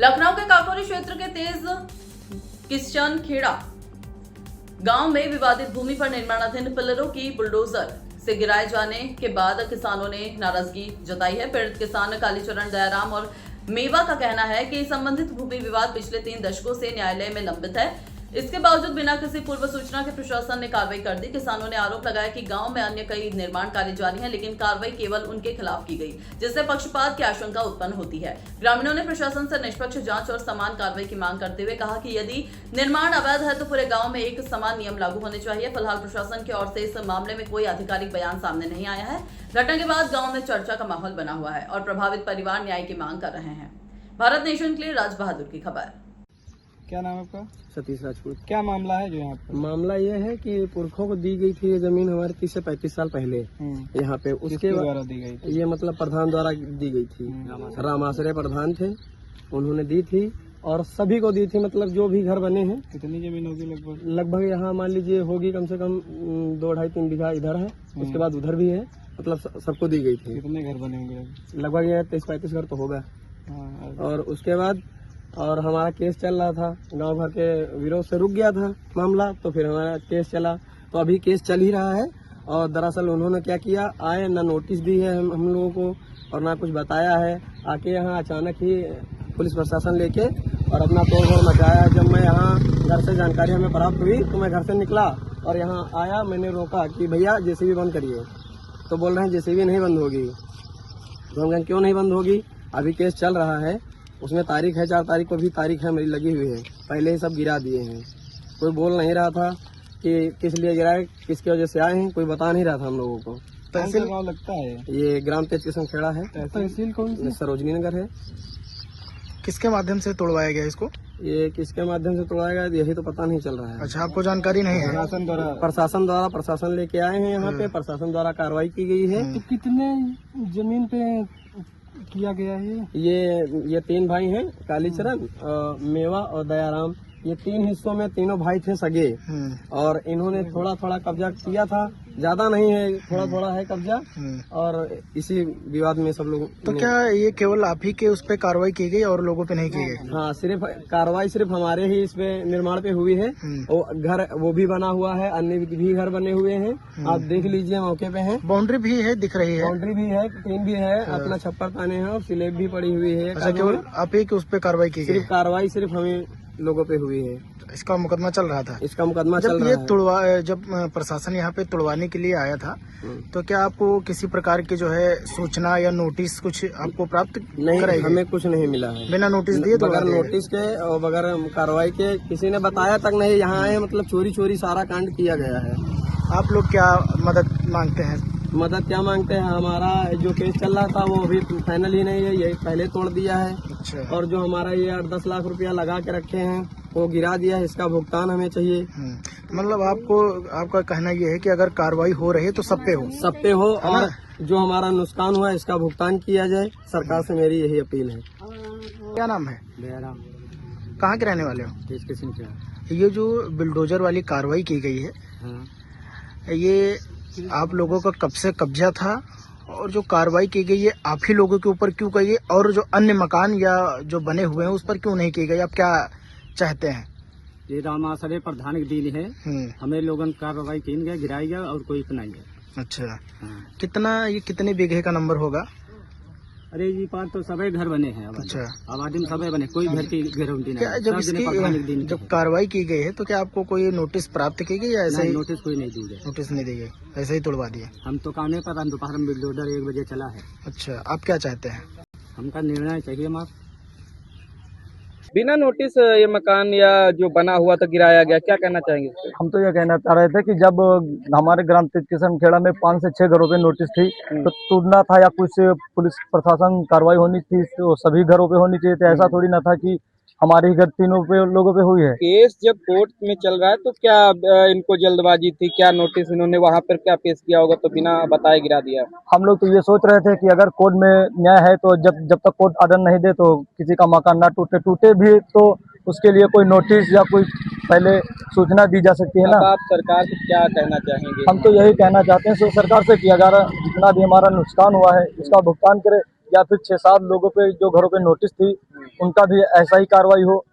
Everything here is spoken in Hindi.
लखनऊ के काकोरी क्षेत्र के तेज किशन खेड़ा गांव में विवादित भूमि पर निर्माणाधीन पिलरों की बुलडोजर से गिराए जाने के बाद किसानों ने नाराजगी जताई है। पीड़ित किसान कालीचरण दयाराम और मेवा का कहना है कि संबंधित भूमि विवाद पिछले 3 दशकों से न्यायालय में लंबित है। इसके बावजूद बिना किसी पूर्व सूचना के प्रशासन ने कार्रवाई कर दी। किसानों ने आरोप लगाया कि गांव में अन्य कई निर्माण कार्य जारी हैं, लेकिन कार्रवाई केवल उनके खिलाफ की गई, जिससे पक्षपात की आशंका उत्पन्न होती है। ग्रामीणों ने प्रशासन से निष्पक्ष जांच और समान कार्रवाई की मांग करते हुए कहा कि यदि निर्माण अवैध है तो पूरे गाँव में एक समान नियम लागू होने चाहिए। फिलहाल प्रशासन की ओर से इस मामले में कोई आधिकारिक बयान सामने नहीं आया है। घटना के बाद गाँव में चर्चा का माहौल बना हुआ है और प्रभावित परिवार न्याय की मांग कर रहे हैं। भारत नेशन के लिए राज बहादुर की खबर। क्या नाम है आपका? सतीश राजपूत। क्या मामला है जो यहाँ पे? मामला ये है कि पुरखों को दी गई थी ये जमीन हमारे 30 से 35 साल पहले यहाँ पे। उसके द्वारा दी गई थी? ये मतलब प्रधान द्वारा दी गई थी। रामाश्रय प्रधान थे, उन्होंने दी थी और सभी को दी थी। मतलब जो भी घर बने हैं। कितनी जमीन होगी लगभग? लगभग यहाँ मान लीजिए होगी कम से कम 2-2.5-3 बीघा इधर है, उसके बाद उधर भी है। मतलब सबको दी गई थी। कितने घर बने होंगे? लगभग ये 23-35 घर तो होगा। और उसके बाद और हमारा केस चल रहा था, गांव भर के विरोध से रुक गया था मामला, तो फिर हमारा केस चला। तो अभी केस चल ही रहा है। और दरअसल उन्होंने क्या किया, आए ना नोटिस दी है हम लोगों को और ना कुछ बताया है। आके यहाँ अचानक ही पुलिस प्रशासन लेके और अपना तोड़-फोड़ मचाया। जब मैं यहाँ घर से जानकारी हमें प्राप्त हुई तो मैं घर से निकला और यहाँ आया। मैंने रोका कि भैया जेसीबी बंद करिए, तो बोल रहे हैं जेसीबी नहीं बंद होगी। तो हम कहें क्यों नहीं बंद होगी, अभी केस चल रहा है, उसमें तारीख है, 4 तारीख को भी तारीख है मेरी लगी हुई है। पहले ही सब गिरा दिए हैं। कोई बोल नहीं रहा था कि किस लिए गिराए, किसकी वजह से आए हैं, कोई बता नहीं रहा था हम लोगों को। तहसील गाँव लगता है ये ग्राम तेज किशन खेड़ा है। तहसील कौन सी? सरोजनी नगर है। किसके माध्यम से तोड़वाया गया इसको? ये किसके माध्यम से तोड़ाया गया यही तो पता नहीं चल रहा है। अच्छा, आपको जानकारी नहीं है? प्रशासन द्वारा प्रशासन लेके आए हैं यहाँ पे, प्रशासन द्वारा कार्रवाई की गई है। तो कितने जमीन पे किया गया है? ये 3 भाई हैं, कालीचरण, मेवा और दयाराम। ये 3 हिस्सों में तीनों भाई थे सगे और इन्होंने थोड़ा थोड़ा कब्जा किया था, ज्यादा नहीं है, थोड़ा थोड़ा है कब्जा। और इसी विवाद में सब लोग। तो क्या ये केवल आप ही के उस पे कार्रवाई की गई और लोगों पे नहीं की गई? हाँ, सिर्फ कार्रवाई सिर्फ हमारे ही इस पे निर्माण पे हुई है। वो घर वो भी बना हुआ है, अन्य भी घर बने हुए हैं, आप देख लीजिए मौके पे है। बाउंड्री भी है, दिख रही है। बाउंड्री भी है, टीन भी है, अपना छप्पर ताने हैं और स्लेब भी पड़ी हुई है। अच्छा, केवल आप ही के उस पे कार्रवाई की गई? सिर्फ कार्रवाई सिर्फ हमें लोगों पे हुई है। इसका मुकदमा चल रहा था? इसका मुकदमा चल रहा है। जब प्रशासन यहाँ पे तुड़वाने के लिए आया था तो क्या आपको किसी प्रकार की जो है सूचना या नोटिस कुछ आपको प्राप्त नहीं? हमें कुछ नहीं मिला है। बिना नोटिस दिए? बगैर नोटिस के और बगैर कार्रवाई के किसी ने बताया तक नहीं। यहाँ आए मतलब चोरी चोरी सारा कांड किया गया है। आप लोग क्या मदद मांगते हैं? मदद क्या मांगते हैं, हमारा जो केस चल रहा था वो अभी फाइनल ही नहीं है, ये पहले तोड़ दिया है। अच्छा। और जो हमारा ये 8-10 लाख रुपया लगा के रखे हैं वो गिरा दिया है, इसका भुगतान हमें चाहिए। मतलब आपका कहना ये है कि अगर कार्रवाई हो रही है तो सब पे हो और जो हमारा नुकसान हुआ है इसका भुगतान किया जाए। सरकार से मेरी यही अपील है। क्या नाम है? दयाराम। कहाँ के रहने वाले हो? तेज किशन खेड़ा। ये जो बुलडोजर वाली कार्रवाई की गई है, ये आप लोगों का कब से कब्जा था और जो कार्रवाई की गई है आप ही लोगों के ऊपर क्यों गई है और जो अन्य मकान या जो बने हुए हैं उस पर क्यों नहीं की गई? आप क्या चाहते हैं? ये रामाश्रय प्रधान की दीन है, हमें लोगन कार्रवाई की गया, गिराई गया और कोई अपनाई गया। अच्छा, ये कितने बीघे का नंबर होगा? अरे जी, 5 तो सभी घर बने हैं। अच्छा, आबादी में सभी बने, कोई घर की गारंटी नहीं। क्या जब कार्रवाई की गई है तो क्या आपको कोई नोटिस प्राप्त की गई या ऐसे ही? नोटिस कोई नहीं दी गई। नोटिस नहीं दी गई, ऐसे ही तोड़वा दिए? हम तो काने पर दोपहर में बुलडोजर 1 बजे चला है। अच्छा, आप क्या चाहते हैं? हमका निर्णय चाहिए माफ। बिना नोटिस ये मकान या जो बना हुआ था गिराया गया, क्या कहना चाहेंगे? हम तो ये कहना चाह रहे थे कि जब हमारे ग्राम तेज किशन खेड़ा में 5 से 6 घरों पे नोटिस थी तो टूटना था या कुछ पुलिस प्रशासन कार्रवाई होनी थी तो सभी घरों पे होनी चाहिए थी। ऐसा थोड़ी ना था कि हमारे ही घर 3 लोगों पे हुई है। केस जब कोर्ट में चल रहा है तो क्या इनको जल्दबाजी थी? क्या नोटिस इन्होंने वहाँ पर क्या पेश किया होगा तो बिना बताए गिरा दिया? हम लोग तो ये सोच रहे थे कि अगर कोर्ट में न्याय है तो जब तक कोर्ट ऑर्डर नहीं दे तो किसी का मकान ना टूटे भी तो उसके लिए कोई नोटिस या कोई पहले सूचना दी जा सकती है ना। आप सरकार से क्या कहना चाहेंगे? हम तो यही कहना चाहते हैं सरकार से कि अगर जितना भी हमारा नुकसान हुआ है इसका भुगतान करे या फिर 6-7 लोगों पे जो घरों पे नोटिस थी उनका भी ऐसा ही कार्रवाई हो।